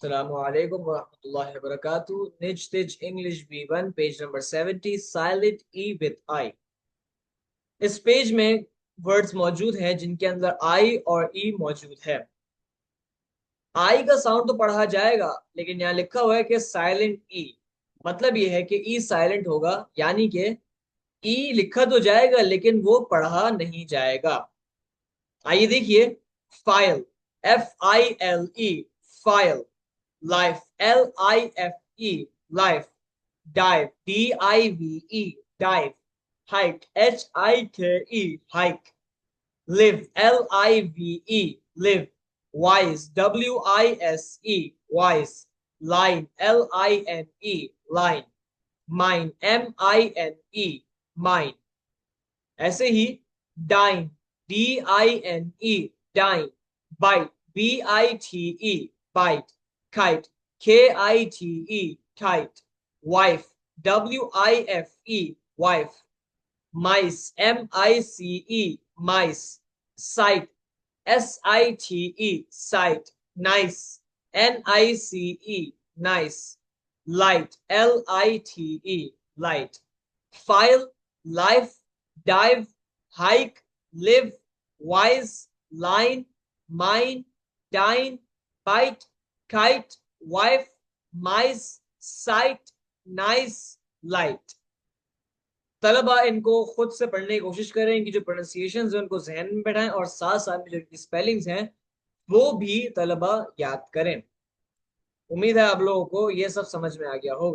Assalamualaikum warahmatullahi wabarakatuh. Nij Tij English B1 page number 70 silent E with I. इस page में words मौजूद हैं जिनके अंदर आई और ई मौजूद है। आई का साउंड तो पढ़ा जाएगा लेकिन यहाँ लिखा हुआ है कि साइलेंट ई, मतलब ये है कि ई साइलेंट होगा, यानी कि ई लिखा तो जाएगा लेकिन वो पढ़ा नहीं जाएगा। आइए देखिए। File, FILE, file. Life, LIFE, life. dive, DIVE, dive। hike, HIKE, hike। live, LIVE, live। wise, WISE, wise। line, LINE, line। mine, MINE, mine। ऐसे ही dine, DINE, dine. Bite, BITE, bite. Kite, KITE, kite. Wife, WIFE, wife. Mice, MICE, mice. Site, SITE, site. Nice, NICE, nice. Lite, LITE, lite. File, life, dive, hike, live, wise, line, mine, dine, bite, kite, wife, mice, sight, nice, light। तलबा इनको खुद से पढ़ने की कोशिश करें, इनकी जो प्रोनाउंसिएशन है उनको जहन में बैठाएं और साथ साथ में जो स्पेलिंग्स हैं वो भी तलबा याद करें। उम्मीद है आप लोगों को ये सब समझ में आ गया होगा।